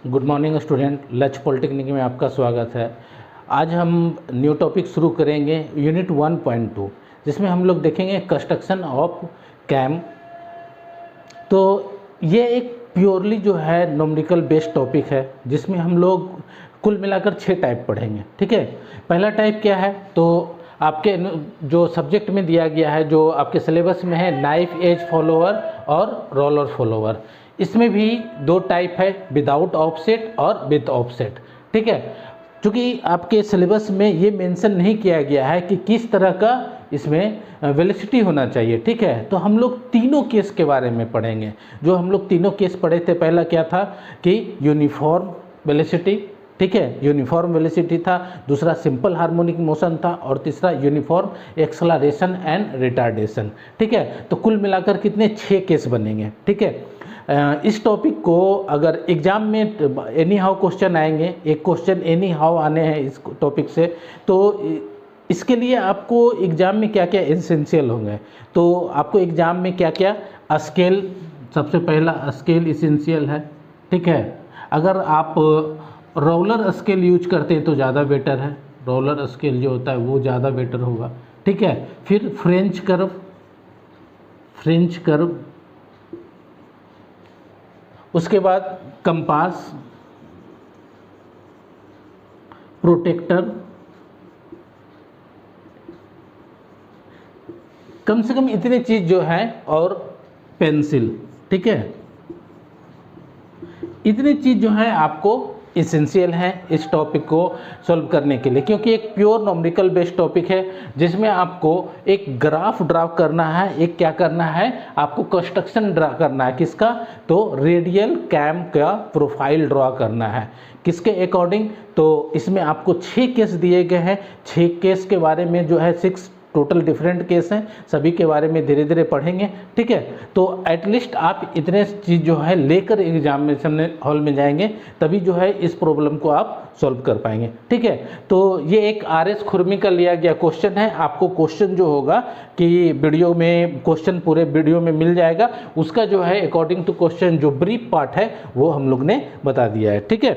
Good morning student, लच polytechnic में आपका स्वागत है। आज हम न्यू टॉपिक शुरू करेंगे यूनिट 1.2, जिसमें हम लोग देखेंगे कंस्ट्रक्शन ऑफ कैम। तो ये एक प्योरली जो है न्यूमेरिकल बेस्ड टॉपिक है, जिसमें हम लोग कुल मिलाकर 6 टाइप पढ़ेंगे। ठीक है, पहला टाइप क्या है तो आपके जो सब्जेक्ट में दिया गया है, जो आपके सिलेबस में है, नाइफ एज फॉलोअर और रोलर फॉलोअर। इसमें भी 2 टाइप है, विदाउट ऑफसेट और विद ऑफसेट। ठीक है, क्योंकि आपके सिलेबस में ये मेंशन नहीं किया गया है कि किस तरह का इसमें वेलोसिटी होना चाहिए। ठीक है, तो हम लोग तीनों केस के बारे में पढ़ेंगे। जो हम लोग तीनों केस पढ़े थे, पहला क्या था कि यूनिफॉर्म वेलोसिटी, ठीक है, यूनिफॉर्म वेलोसिटी था, दूसरा सिंपल हार्मोनिक मोशन था, और तीसरा यूनिफॉर्म एक्सेलरेशन एंड रिटार्डेशन। ठीक है, तो कुल मिलाकर कितने 6 केस बनेंगे। ठीक है, इस टॉपिक को अगर एग्जाम में एनी हाउ क्वेश्चन आएंगे, एक क्वेश्चन एनी हाउ आने हैं इस टॉपिक से, तो इसके लिए आपको एग्जाम में क्या क्या एसेंशियल होंगे। तो आपको एग्जाम में क्या क्या, स्केल, सबसे पहला स्केल एसेंशियल है। ठीक है, अगर आप रोलर स्केल यूज करते हैं तो ज़्यादा बेटर है, रोलर स्केल जो होता है वो ज़्यादा बेटर होगा। ठीक है, फिर फ्रेंच कर्व, उसके बाद कंपास, प्रोटेक्टर, कम से कम इतने चीज जो है, और पेंसिल। ठीक है, इतनी चीज जो है आपको एसेंशियल है इस टॉपिक को सॉल्व करने के लिए, क्योंकि एक प्योर न्यूमेरिकल बेस्ड टॉपिक है, जिसमें आपको एक ग्राफ ड्रा करना है, एक क्या करना है, आपको कंस्ट्रक्शन ड्रा करना है। किसका, तो रेडियल कैम का प्रोफाइल ड्रा करना है। किसके अकॉर्डिंग, तो इसमें आपको 6 केस दिए गए हैं। 6 केस के बारे में जो है 6 टोटल डिफरेंट केस हैं, सभी के बारे में धीरे धीरे पढ़ेंगे। ठीक है, तो एटलीस्ट आप इतने चीज़ जो है लेकर एग्जामिनेशन हॉल में जाएंगे, तभी जो है इस प्रॉब्लम को आप सॉल्व कर पाएंगे। ठीक है, तो ये एक RS खुरमी का लिया गया क्वेश्चन है। आपको क्वेश्चन जो होगा कि वीडियो में क्वेश्चन पूरे वीडियो में मिल जाएगा, उसका जो है अकॉर्डिंग टू क्वेश्चन जो ब्रीफ पार्ट है वो हम लोग ने बता दिया है। ठीक है,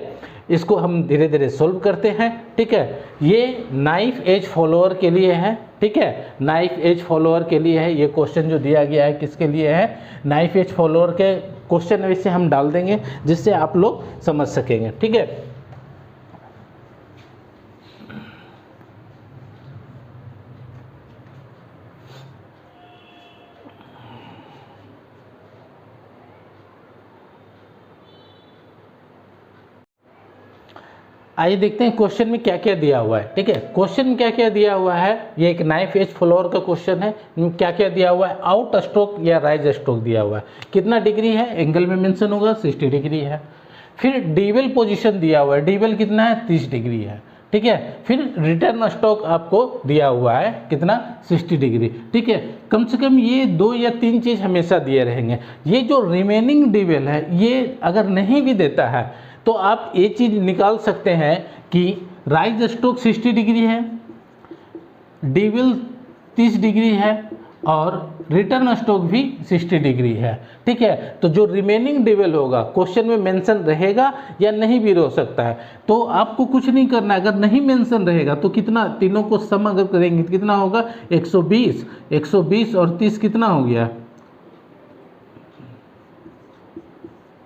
इसको हम धीरे धीरे सोल्व करते हैं। ठीक है, ये नाइफ एज फॉलोअर के लिए है। ठीक है, नाइफ एज फॉलोअर के लिए है ये क्वेश्चन जो दिया गया है। किसके लिए है, नाइफ एज फॉलोअर के क्वेश्चन वैसे हम डाल देंगे, जिससे आप लोग समझ सकेंगे। ठीक है, आइए देखते हैं क्वेश्चन में क्या क्या दिया हुआ है। ठीक है, क्वेश्चन में क्या क्या दिया हुआ है, ये एक नाइफ एज फॉलोअर का क्वेश्चन है। क्या क्या दिया हुआ है, आउट स्ट्रोक या राइज स्ट्रोक दिया हुआ है, कितना डिग्री है, एंगल में मेंशन होगा 60 डिग्री है। फिर डीवेल पोजीशन दिया हुआ है, डीवेल कितना है, 30 डिग्री है। ठीक है, फिर रिटर्न स्ट्रोक आपको दिया हुआ है कितना, 60 डिग्री। ठीक है, कम से कम ये 2 या 3 चीज़ हमेशा दिए रहेंगे। ये जो रिमेनिंग डीवेल है, ये अगर नहीं भी देता है तो आप ये चीज़ निकाल सकते हैं कि राइज स्ट्रोक 60 डिग्री है, डीवेल 30 डिग्री है, और रिटर्न स्ट्रोक भी 60 डिग्री है। ठीक है, तो जो रिमेनिंग डीवेल होगा क्वेश्चन में मेंशन रहेगा या नहीं भी हो सकता है, तो आपको कुछ नहीं करना है। अगर नहीं मेंशन रहेगा तो कितना, तीनों को सम अगर करेंगे तो कितना होगा, 120 और 30 कितना हो गया,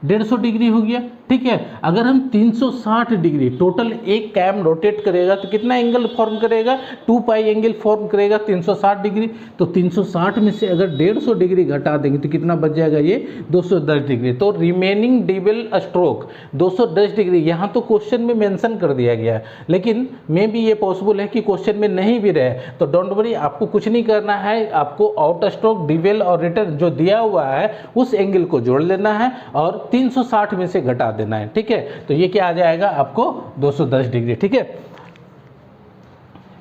150 डिग्री हो गया। ठीक है, अगर हम 360 डिग्री टोटल एक कैम रोटेट करेगा तो कितना एंगल फॉर्म करेगा, 2 पाई एंगल फॉर्म करेगा 360 डिग्री। तो 360 में से अगर 150 डिग्री घटा देंगे तो कितना बच जाएगा, ये 210 डिग्री। तो रिमेनिंग डीवेल स्ट्रोक 210 डिग्री। यहाँ तो क्वेश्चन में मेंशन कर दिया गया है, लेकिन मे भी ये पॉसिबल है कि क्वेश्चन में नहीं भी रहे, तो डोंट वरी, आपको कुछ नहीं करना है। आपको आउट स्ट्रोक, डीवेल और रिटर्न जो दिया हुआ है उस एंगल को जोड़ लेना है और 360 में से घटा देना है। ठीक है, तो ये क्या आ जाएगा आपको, 210 डिग्री। ठीक है,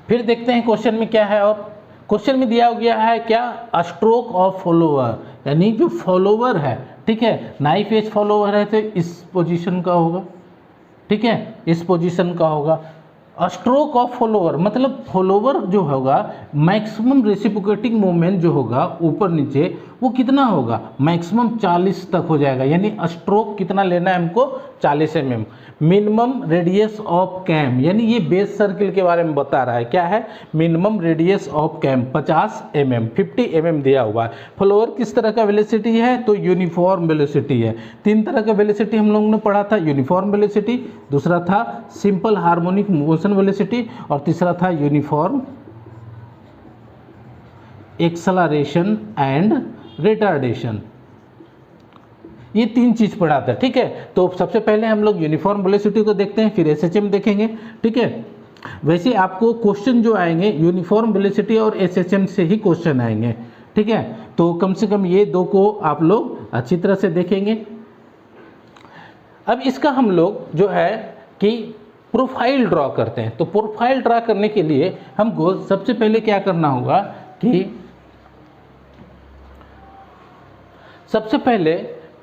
फिर देखते हैं क्वेश्चन में क्या है। और क्वेश्चन में दिया गया है क्या, स्ट्रोक ऑफ फॉलोअर, यानी जो फॉलोअर है। ठीक है, नाइफ एज फॉलोअर है तो इस पोजीशन का होगा। ठीक है, इस पोजीशन का होगा। स्ट्रोक ऑफ फॉलोअर मतलब फॉलोअर जो होगा, मैक्सिमम रेसिप्रोकेटिंग मूवमेंट जो होगा ऊपर नीचे, वो कितना होगा, मैक्सिमम 40 तक हो जाएगा। यानी स्ट्रोक कितना लेना है हमको, 40 mm। Minimum radius of cam, यानी ये बेस सर्किल के बारे में बता रहा है, क्या है, minimum radius of cam 50 mm, 50 mm दिया हुआ है। फ्लोअर किस तरह का वेलोसिटी है, तो यूनिफॉर्म वेलोसिटी है। 3 तरह का वेलोसिटी हम लोगों ने पढ़ा था, यूनिफॉर्म वेलोसिटी, दूसरा था सिंपल हार्मोनिक मोशन वेलोसिटी, और तीसरा था यूनिफॉर्म एक्सेलरेशन एंड रिटार्डेशन। ये 3 चीज़ पढ़ा था, ठीक है। तो सबसे पहले हम लोग यूनिफॉर्म वेलोसिटी को देखते हैं, फिर एसएचएम देखेंगे, ठीक है। वैसे आपको क्वेश्चन जो आएंगे यूनिफॉर्म वेलोसिटी और एसएचएम से ही क्वेश्चन आएंगे, ठीक है। तो कम से कम ये 2 को आप लोग अच्छी तरह से देखेंगे। अब इसका हम लोग जो है कि प्रोफाइल ड्रॉ करते हैं। तो प्रोफाइल ड्रॉ करने के लिए हमको सबसे पहले क्या करना होगा कि सबसे पहले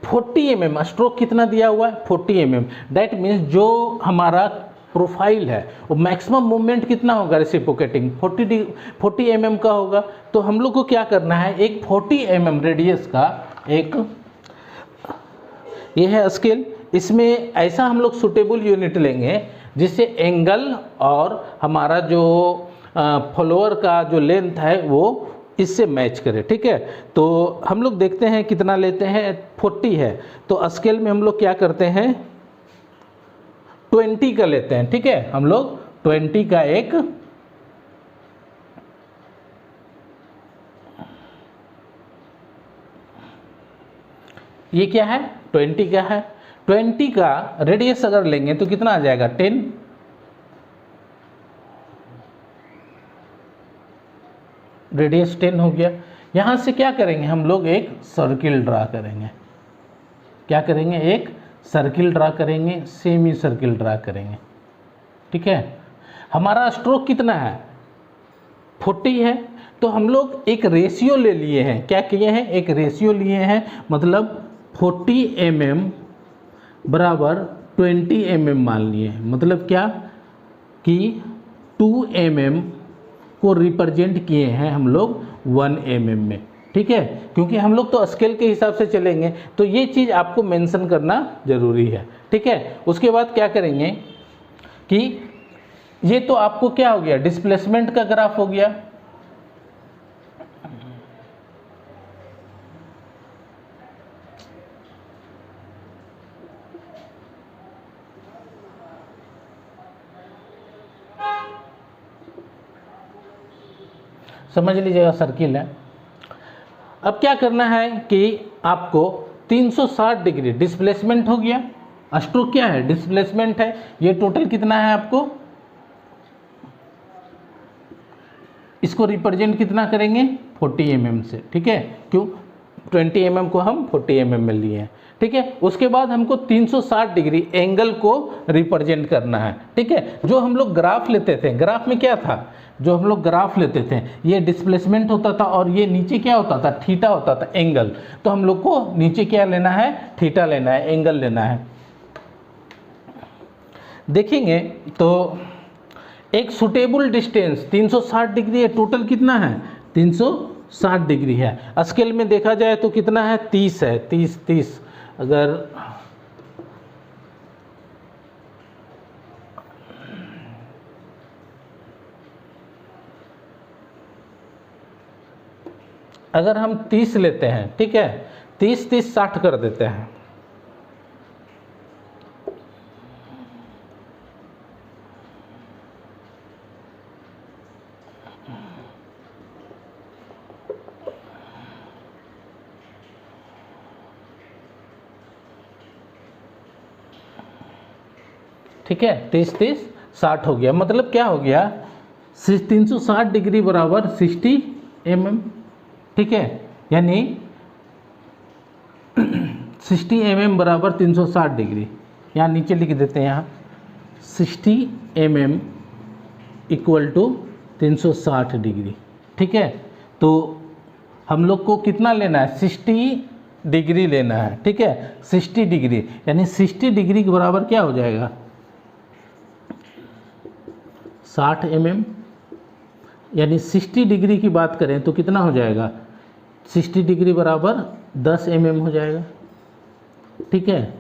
40 mm, स्ट्रोक कितना दिया हुआ है, 40 mm। दैट मीन्स जो हमारा प्रोफाइल है वो मैक्सिमम मूवमेंट कितना होगा, रेसिप्रोकेटिंग 40 mm का होगा। तो हम लोग को क्या करना है, एक 40 mm रेडियस का एक ये है स्केल, इसमें ऐसा हम लोग सुटेबल यूनिट लेंगे जिससे एंगल और हमारा जो फॉलोअर का जो लेंथ है वो इससे मैच करे, ठीक है। तो हम लोग देखते हैं कितना लेते हैं, 40 है, तो स्केल में हम लोग क्या करते हैं, 20 का लेते हैं, ठीक है। हम लोग 20 का एक ये क्या है, 20 का है। 20 का रेडियस अगर लेंगे तो कितना आ जाएगा, 10। रेडियस 10 हो गया। यहाँ से क्या करेंगे, हम लोग एक सर्किल ड्रा करेंगे। क्या करेंगे, एक सर्किल ड्रा करेंगे, सेमी सर्किल ड्रा करेंगे, ठीक है। हमारा स्ट्रोक कितना है, 40 है। तो हम लोग एक रेशियो ले लिए हैं, क्या किए हैं, एक रेशियो लिए हैं, मतलब 40 mm बराबर 20 mm मान लिए हैं। मतलब क्या कि 2 mm को रिप्रेजेंट किए हैं हम लोग 1 mm में, ठीक है। क्योंकि हम लोग तो स्केल के हिसाब से चलेंगे, तो ये चीज़ आपको मेंशन करना जरूरी है, ठीक है। उसके बाद क्या करेंगे कि ये तो आपको क्या हो गया, डिस्प्लेसमेंट का ग्राफ हो गया। समझ लीजिएगा, सर्किल है। अब क्या करना है कि आपको 360 डिग्री डिस्प्लेसमेंट हो गया, स्ट्रोक क्या है, डिस्प्लेसमेंट है। ये टोटल कितना है आपको, इसको रिप्रेजेंट कितना करेंगे, 40 mm से, ठीक है। क्यों, 20 mm को हम 40 mm में लिए हैं, ठीक है। उसके बाद हमको 360 डिग्री एंगल को रिप्रेजेंट करना है, ठीक है। जो हम लोग ग्राफ लेते थे, ग्राफ में क्या था, जो हम लोग ग्राफ लेते थे, ये डिस्प्लेसमेंट होता था और ये नीचे क्या होता था, थीटा होता था, एंगल। तो हम लोग को नीचे क्या लेना है, थीटा लेना है, एंगल लेना है। देखेंगे तो एक सुटेबल डिस्टेंस 360 डिग्री है, टोटल कितना है, 360 डिग्री है। स्केल में देखा जाए तो कितना है, 30 है, 30 अगर हम 30 लेते हैं, ठीक है, 30 30 60 कर देते हैं। ठीक है, 30 30 60 हो गया। मतलब क्या हो गया, 360 डिग्री बराबर 60 mm, ठीक है। यानी 60 mm बराबर 360 डिग्री, यहाँ नीचे लिख देते हैं, यहाँ 60 mm इक्वल टू 360 डिग्री, ठीक है। तो हम लोग को कितना लेना है, 60 डिग्री लेना है, ठीक है, 60 डिग्री। यानी 60 डिग्री के बराबर क्या हो जाएगा, 60 mm। यानी 60 डिग्री की बात करें तो कितना हो जाएगा, 60 डिग्री बराबर 10 mm हो जाएगा। ठीक है,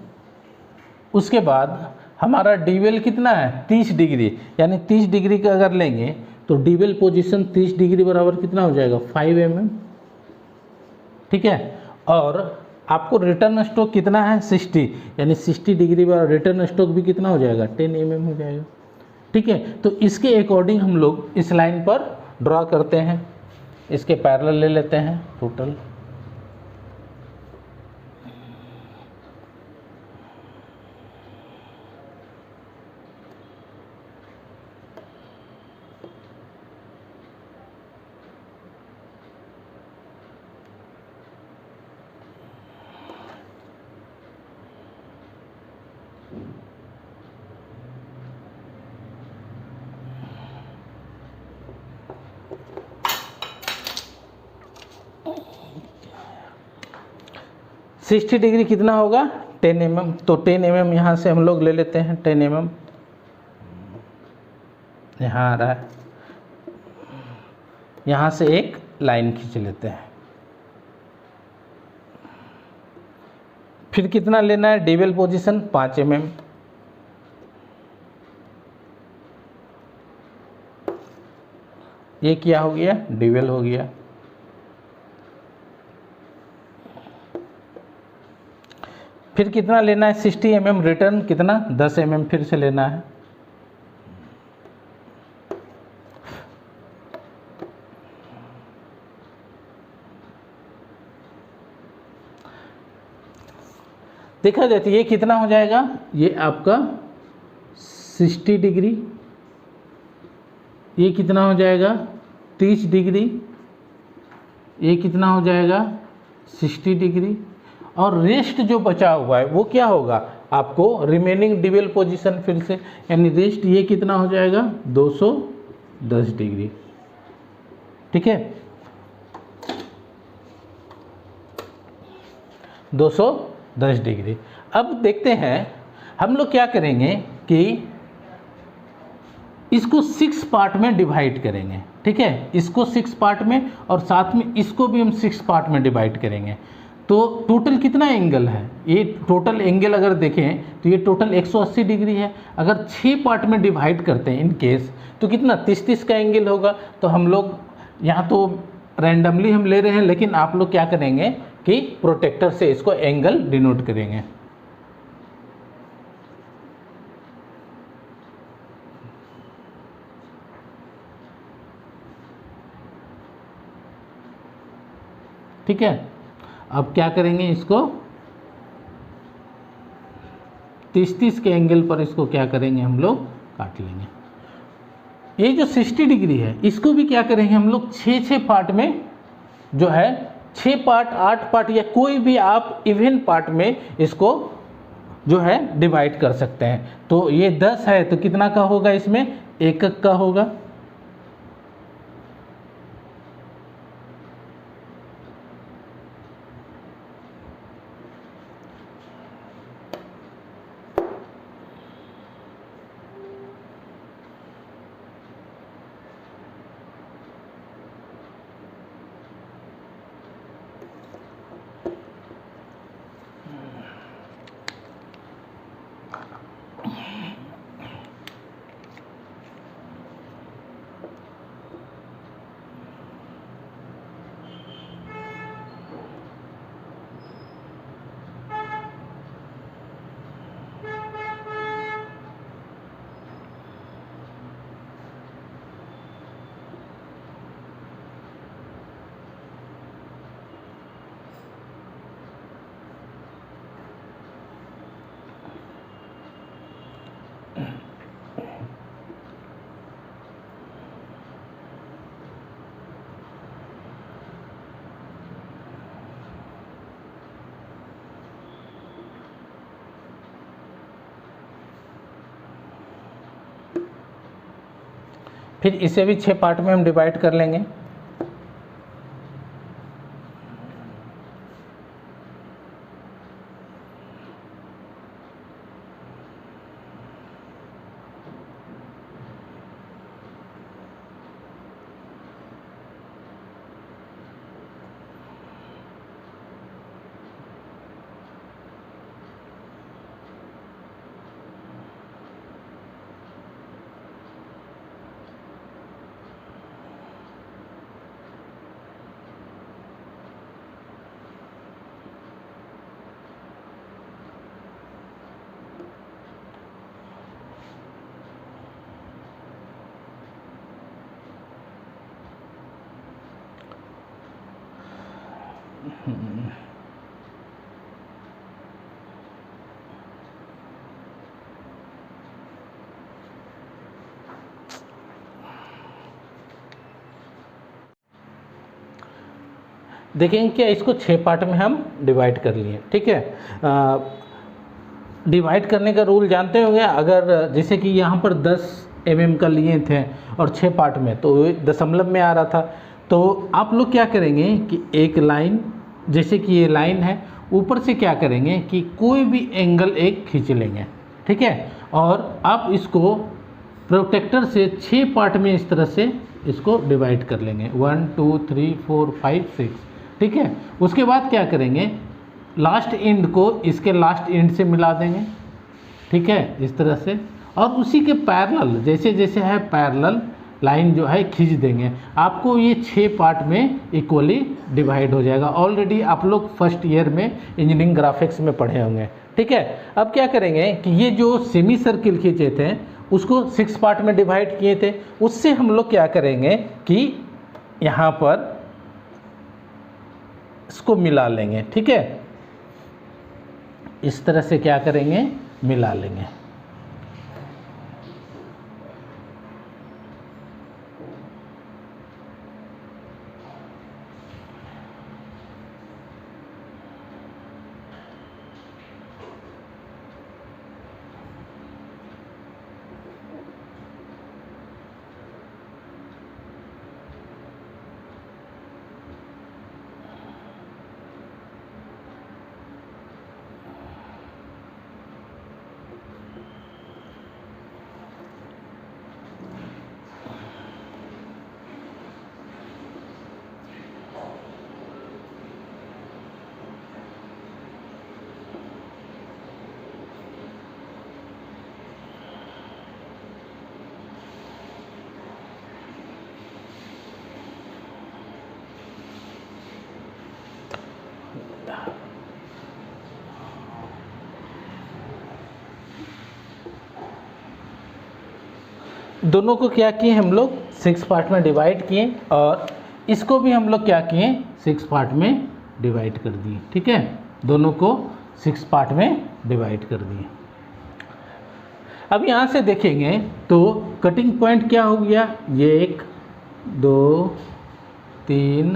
उसके बाद हमारा डीवेल कितना है 30 डिग्री, यानी 30 डिग्री का अगर लेंगे तो डीवेल पोजीशन 30 डिग्री बराबर कितना हो जाएगा 5 mm। ठीक है, और आपको रिटर्न स्ट्रोक कितना है 60, यानी 60 डिग्री बराबर रिटर्न स्ट्रोक भी कितना हो जाएगा 10 mm हो जाएगा। ठीक है, तो इसके अकॉर्डिंग हम लोग इस लाइन पर ड्रॉ करते हैं, इसके पैरेलल ले लेते हैं टोटल। सिक्सटी डिग्री कितना होगा 10 mm, तो 10 mm यहाँ से हम लोग ले लेते हैं 10 mm, यहाँ आ रहा है, यहाँ से एक लाइन खींच लेते हैं। फिर कितना लेना है डीवेल पोजीशन 5 mm, ये क्या हो गया डीवेल हो गया। फिर कितना लेना है 60 mm, रिटर्न कितना 10 mm फिर से लेना है। देखा जाए तो ये कितना हो जाएगा, ये आपका 60 डिग्री, ये कितना हो जाएगा 30 डिग्री, ये कितना हो जाएगा 60 डिग्री, और रेस्ट जो बचा हुआ है वो क्या होगा आपको रिमेनिंग डीवेल पोजीशन फिर से, यानी रेस्ट ये कितना हो जाएगा 210 डिग्री। ठीक है, 210 डिग्री। अब देखते हैं हम लोग क्या करेंगे कि इसको 6 पार्ट में डिवाइड करेंगे। ठीक है, इसको 6 पार्ट में और साथ में इसको भी हम 6 पार्ट में डिवाइड करेंगे। तो टोटल कितना एंगल है, ये टोटल एंगल अगर देखें तो ये टोटल 180 डिग्री है। अगर 6 पार्ट में डिवाइड करते हैं इन केस तो कितना 30-30 का एंगल होगा। तो हम लोग यहाँ तो रैंडमली हम ले रहे हैं, लेकिन आप लोग क्या करेंगे कि प्रोटेक्टर से इसको एंगल डिनोट करेंगे। ठीक है, अब क्या करेंगे इसको 30-30 के एंगल पर इसको क्या करेंगे हम लोग काट लेंगे। ये जो 60 डिग्री है इसको भी क्या करेंगे हम लोग 6-6 पार्ट में, जो है 6 पार्ट 8 पार्ट या कोई भी आप इवन पार्ट में इसको जो है डिवाइड कर सकते हैं। तो ये 10 है तो कितना का होगा, इसमें 1 का होगा। फिर इसे भी 6 पार्ट में हम डिवाइड कर लेंगे। देखेंगे क्या, इसको 6 पार्ट में हम डिवाइड कर लिए, ठीक है। डिवाइड करने का रूल जानते होंगे, अगर जैसे कि यहाँ पर 10 mm का लिए थे और 6 पार्ट में, तो दशमलव में आ रहा था, तो आप लोग क्या करेंगे कि एक लाइन, जैसे कि ये लाइन है, ऊपर से क्या करेंगे कि कोई भी एंगल एक खींच लेंगे, ठीक है, और आप इसको प्रोटेक्टर से 6 पार्ट में इस तरह से इसको डिवाइड कर लेंगे, 1 2 3 4 5 6, ठीक है। उसके बाद क्या करेंगे, लास्ट एंड को इसके लास्ट एंड से मिला देंगे, ठीक है, इस तरह से, और उसी के पैरेलल जैसे जैसे है पैरेलल लाइन जो है खींच देंगे। आपको ये 6 पार्ट में इक्वली डिवाइड हो जाएगा। ऑलरेडी आप लोग फर्स्ट ईयर में इंजीनियरिंग ग्राफिक्स में पढ़े होंगे, ठीक है। अब क्या करेंगे कि ये जो सेमी सर्किल खींचे थे उसको 6 पार्ट में डिवाइड किए थे, उससे हम लोग क्या करेंगे कि यहाँ पर इसको मिला लेंगे, ठीक है, इस तरह से क्या करेंगे, मिला लेंगे। दोनों को क्या किए हम लोग 6 पार्ट में डिवाइड किए, और इसको भी हम लोग क्या किए 6 पार्ट में डिवाइड कर दिए, ठीक है। दोनों को 6 पार्ट में डिवाइड कर दिए। अब यहाँ से देखेंगे तो कटिंग पॉइंट क्या हो गया, ये 1 2 3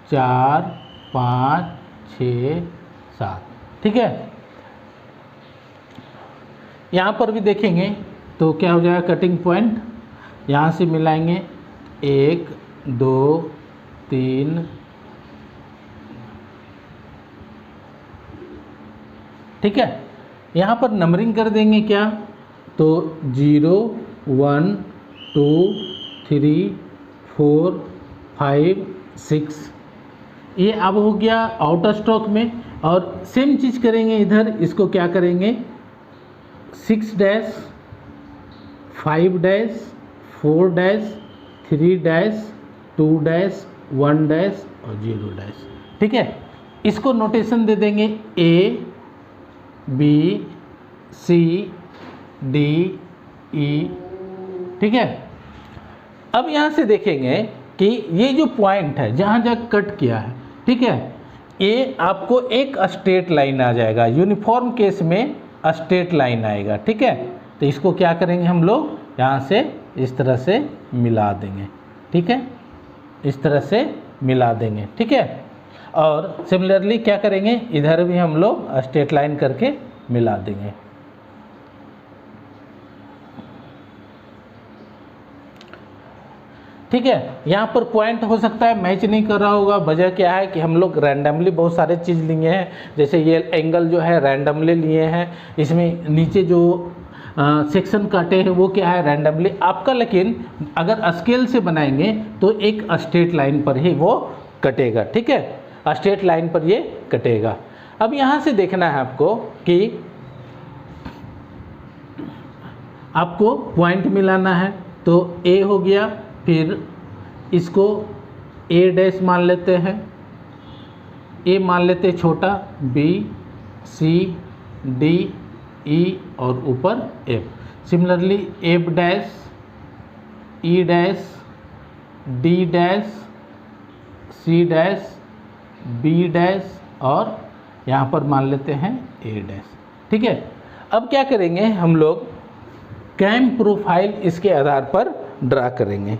4 5 6 7, ठीक है। यहाँ पर भी देखेंगे तो क्या हो जाएगा कटिंग पॉइंट, यहाँ से मिलाएंगे 1 2 3 ठीक है। यहाँ पर नंबरिंग कर देंगे क्या, तो 0 1 2 3 4 5 6, ये अब हो गया आउट ऑफ स्टॉक में। और सेम चीज़ करेंगे इधर, इसको क्या करेंगे 6 dash 5 dash 4 dash 3 dash 2 dash 1 dash और 0 डैश, ठीक है। इसको नोटेशन दे देंगे A B C D E, ठीक है। अब यहाँ से देखेंगे कि ये जो पॉइंट है जहाँ जहाँ कट किया है, ठीक है, ये आपको एक स्ट्रेट लाइन आ जाएगा, यूनिफॉर्म केस में स्ट्रेट लाइन आएगा, ठीक है। तो इसको क्या करेंगे हम लोग यहाँ से इस तरह से मिला देंगे, ठीक है, इस तरह से मिला देंगे, ठीक है। और सिमिलरली क्या करेंगे इधर भी हम लोग स्ट्रेट लाइन करके मिला देंगे। ठीक है। यहाँ पर पॉइंट हो सकता है मैच नहीं कर रहा होगा, वजह क्या है कि हम लोग रैंडमली बहुत सारे चीज़ लिए हैं, जैसे ये एंगल जो है रैंडमली लिए हैं, इसमें नीचे जो सेक्शन काटे हैं वो क्या है रैंडमली आपका, लेकिन अगर स्केल से बनाएंगे तो एक स्ट्रेट लाइन पर ही वो कटेगा, ठीक है, स्ट्रेट लाइन पर ये कटेगा। अब यहाँ से देखना है आपको कि आपको पॉइंट मिलाना है, तो A हो गया, फिर इसको A डैश मान लेते हैं, A मान लेते हैं छोटा, B C D E और ऊपर F। Similarly F dash E dash D dash C dash B dash और यहाँ पर मान लेते हैं ए डैश। ठीक है, अब क्या करेंगे हम लोग कैम प्रोफाइल इसके आधार पर ड्रा करेंगे।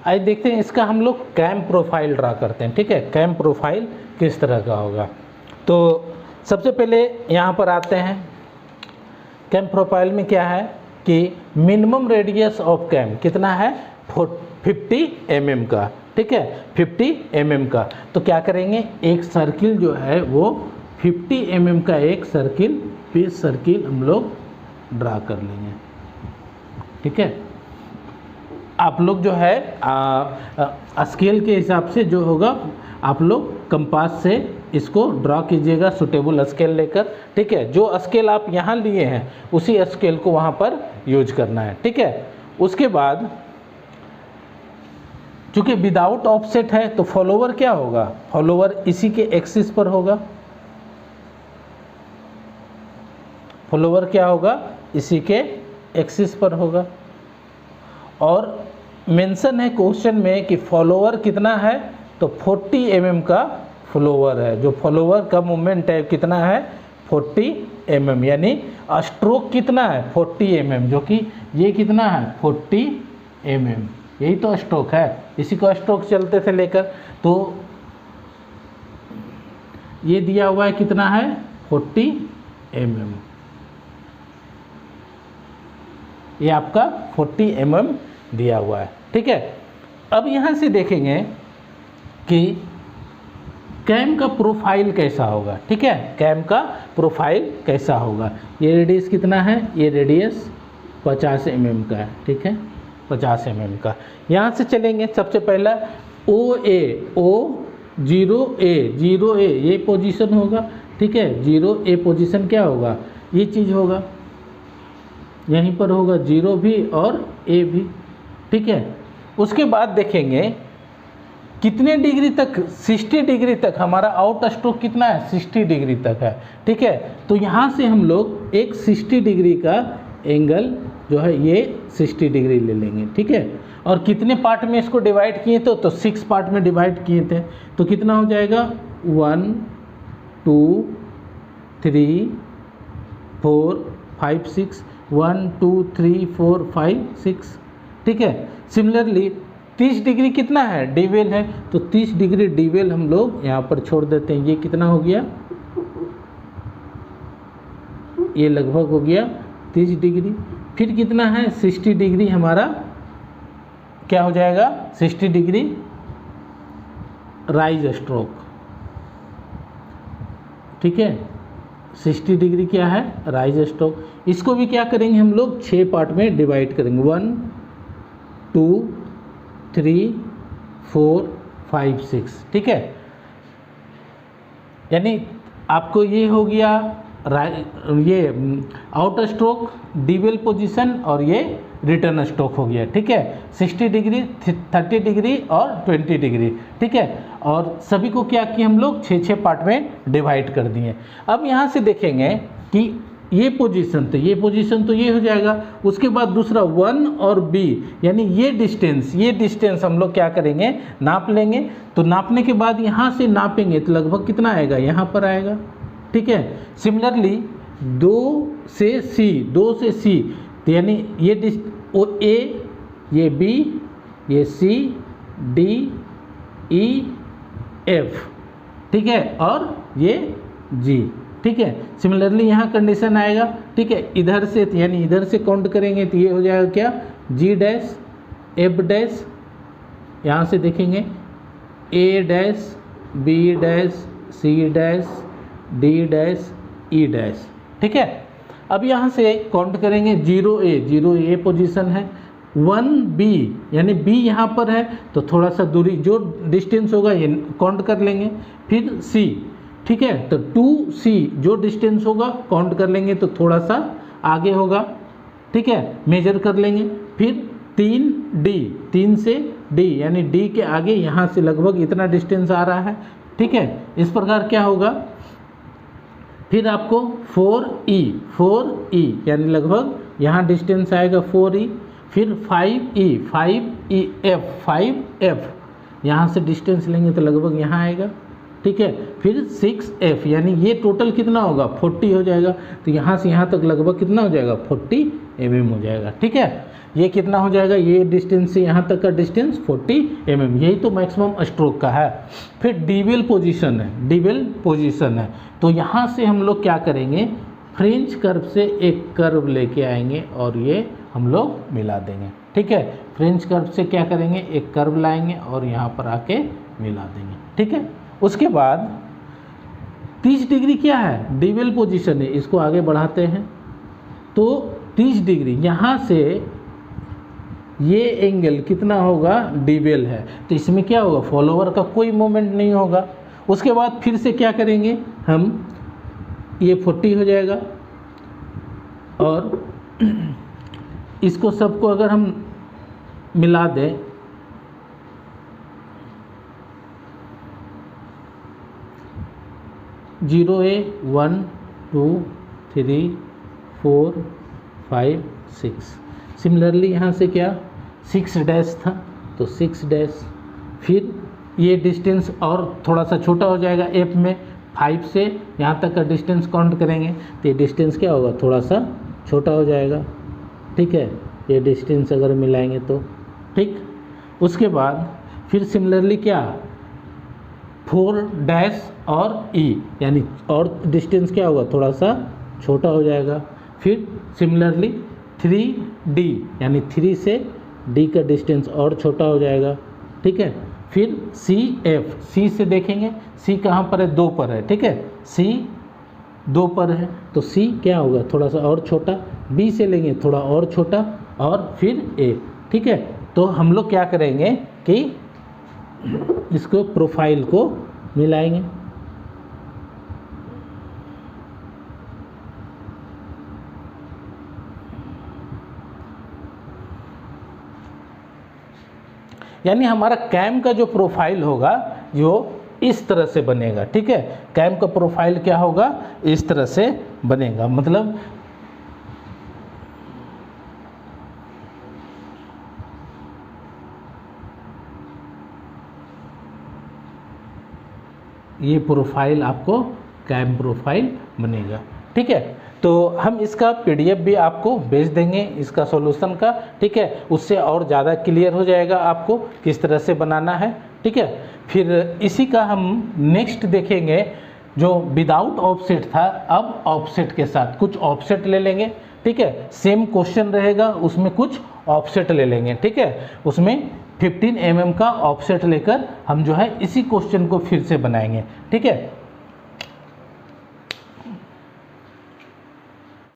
आज देखते हैं इसका हम लोग कैम प्रोफाइल ड्रा करते हैं। ठीक है, कैम प्रोफाइल किस तरह का होगा। तो सबसे पहले यहाँ पर आते हैं। कैम प्रोफाइल में क्या है कि मिनिमम रेडियस ऑफ कैम कितना है 50 mm का। ठीक है, 50 mm का। तो क्या करेंगे, एक सर्किल जो है वो 50 mm का एक सर्किल बेस सर्किल हम लोग ड्रा कर लेंगे। ठीक है, आप लोग जो है स्केल के हिसाब से जो होगा आप लोग कंपास से इसको ड्रा कीजिएगा, सुटेबल स्केल लेकर। ठीक है, जो स्केल आप यहाँ लिए हैं उसी स्केल को वहाँ पर यूज करना है। ठीक है, उसके बाद चूँकि विदाउट ऑफसेट है तो फॉलोवर क्या होगा, फॉलोवर इसी के एक्सिस पर होगा। फॉलोवर क्या होगा, इसी के एक्सिस पर होगा। और मेंशन है क्वेश्चन में कि फॉलोवर कितना है, तो 40 mm का फॉलोवर है। जो फॉलोवर का मूवमेंट है कितना है 40 mm, यानी स्ट्रोक कितना है 40 mm, जो कि ये कितना है 40 mm, यही तो स्ट्रोक है। इसी को स्ट्रोक चलते थे लेकर, तो ये दिया हुआ है कितना है 40 mm, ये आपका 40 mm दिया हुआ है। ठीक है, अब यहाँ से देखेंगे कि कैम का प्रोफाइल कैसा होगा। ठीक है, कैम का प्रोफाइल कैसा होगा। ये रेडियस कितना है, ये रेडियस 50 mm का है। ठीक है, 50 mm का। यहाँ से चलेंगे, सबसे पहला जीरो ए ये पोजीशन होगा। ठीक है, 0A पोजीशन क्या होगा, ये चीज़ होगा, यहीं पर होगा 0 भी और A भी। ठीक है, उसके बाद देखेंगे कितने डिग्री तक, 60 डिग्री तक हमारा आउट स्ट्रोक कितना है 60 डिग्री तक है। ठीक है, तो यहाँ से हम लोग एक 60 डिग्री का एंगल जो है ये 60 डिग्री ले लेंगे। ठीक है, और कितने पार्ट में इसको डिवाइड किए थे, तो 6 पार्ट में डिवाइड किए थे। तो कितना हो जाएगा 1 2 3 4 5 6 1 2 3 4 5 6। ठीक है, सिमिलरली 30 डिग्री कितना है डीवेल है, तो 30 डिग्री डीवेल हम लोग यहाँ पर छोड़ देते हैं। ये कितना हो गया, ये लगभग हो गया 30 डिग्री। फिर कितना है 60 डिग्री हमारा क्या हो जाएगा 60 डिग्री राइज स्ट्रोक। ठीक है, 60 डिग्री क्या है राइज स्ट्रोक। इसको भी क्या करेंगे हम लोग 6 पार्ट में डिवाइड करेंगे, 1 2 3 4 5 6। ठीक है, यानी आपको ये हो गया ये आउटर स्ट्रोक, डीवेल पोजीशन और ये रिटर्न स्ट्रोक हो गया। ठीक है, 60 डिग्री 30 डिग्री और 20 डिग्री। ठीक है, और सभी को क्या किए हम लोग 6 पार्ट में डिवाइड कर दिए। अब यहाँ से देखेंगे कि ये पोजीशन तो ये हो जाएगा। उसके बाद दूसरा 1 और B, यानी ये डिस्टेंस हम लोग क्या करेंगे नाप लेंगे। तो नापने के बाद यहाँ से नापेंगे तो लगभग कितना आएगा, यहाँ पर आएगा। ठीक है, सिमिलरली 2 से C, तो यानी ये A, ये B, ये C, D, E, F। ठीक है, और ये G। ठीक है, सिमिलरली यहाँ कंडीशन आएगा। ठीक है, इधर से यानी इधर से काउंट करेंगे तो ये हो जाएगा क्या G डैश F डैश, यहाँ से देखेंगे A dash B dash C dash D dash E dash. ठीक है, अब यहाँ से काउंट करेंगे 0A पोजीशन है, 1B यानी B यहाँ पर है तो थोड़ा सा दूरी जो डिस्टेंस होगा ये काउंट कर लेंगे। फिर C, ठीक है, तो 2C जो डिस्टेंस होगा काउंट कर लेंगे तो थोड़ा सा आगे होगा। ठीक है, मेजर कर लेंगे। फिर 3D, 3 से D यानी D के आगे यहाँ से लगभग इतना डिस्टेंस आ रहा है। ठीक है, इस प्रकार क्या होगा फिर आपको 4E यानी लगभग यहाँ डिस्टेंस आएगा 4E, फिर 5F यहाँ से डिस्टेंस लेंगे तो लगभग यहाँ आएगा, ठीक है। फिर 6F यानी ये टोटल कितना होगा 40 हो जाएगा, तो यहाँ से यहाँ तक लगभग कितना हो जाएगा 40 mm हो जाएगा, ठीक है। ये कितना हो जाएगा, ये डिस्टेंस से यहाँ तक का डिस्टेंस 40 mm, यही तो मैक्सिमम स्ट्रोक का है। फिर डीवेल पोजीशन है, तो यहाँ से हम लोग क्या करेंगे, फ्रेंच कर्व से एक कर्व लेके आएंगे और ये हम लोग मिला देंगे, ठीक है। फ्रेंच कर्व से क्या करेंगे, एक कर्व लाएंगे और यहाँ पर आके मिला देंगे, ठीक है। उसके बाद 30 डिग्री क्या है, डीवेल पोजीशन है, इसको आगे बढ़ाते हैं तो 30 डिग्री यहाँ से ये एंगल कितना होगा, डीवेल है, तो इसमें क्या होगा, फॉलोवर का कोई मोमेंट नहीं होगा। उसके बाद फिर से क्या करेंगे हम, ये 40 हो जाएगा और इसको सबको अगर हम मिला दें, जीरो ए 1 2 3 4 5 6, सिमिलरली यहाँ से क्या 6 डैश था तो 6 डैश, फिर ये डिस्टेंस और थोड़ा सा छोटा हो जाएगा एफ में, 5 से यहाँ तक का डिस्टेंस काउंट करेंगे तो ये डिस्टेंस क्या होगा, थोड़ा सा छोटा हो जाएगा, ठीक है। ये डिस्टेंस अगर मिलाएंगे तो ठीक। उसके बाद फिर सिमिलरली क्या 4 डैश और E यानी और डिस्टेंस क्या होगा, थोड़ा सा छोटा हो जाएगा। फिर सिमिलरली 3D यानी 3 से D का डिस्टेंस और छोटा हो जाएगा, ठीक है। फिर CF, C से देखेंगे C कहाँ पर है, 2 पर है, ठीक है। C 2 पर है तो C क्या होगा, थोड़ा सा और छोटा, B से लेंगे थोड़ा और छोटा और फिर A, ठीक है। तो हम लोग क्या करेंगे कि इसको प्रोफाइल को मिलाएंगे, यानी हमारा कैम का जो प्रोफाइल होगा जो इस तरह से बनेगा, ठीक है। कैम का प्रोफाइल क्या होगा, इस तरह से बनेगा, मतलब ये प्रोफाइल आपको कैम प्रोफाइल बनेगा, ठीक है। तो हम इसका PDF भी आपको भेज देंगे इसका सॉल्यूशन का, ठीक है। उससे और ज़्यादा क्लियर हो जाएगा आपको किस तरह से बनाना है, ठीक है। फिर इसी का हम नेक्स्ट देखेंगे जो विदाउट ऑफसेट था, अब ऑफसेट के साथ कुछ ऑफसेट ले लेंगे, ठीक है। सेम क्वेश्चन रहेगा, उसमें कुछ ऑफसेट ले लेंगे, ठीक है। उसमें 15 mm का ऑफसेट लेकर हम जो है इसी क्वेश्चन को फिर से बनाएंगे, ठीक है।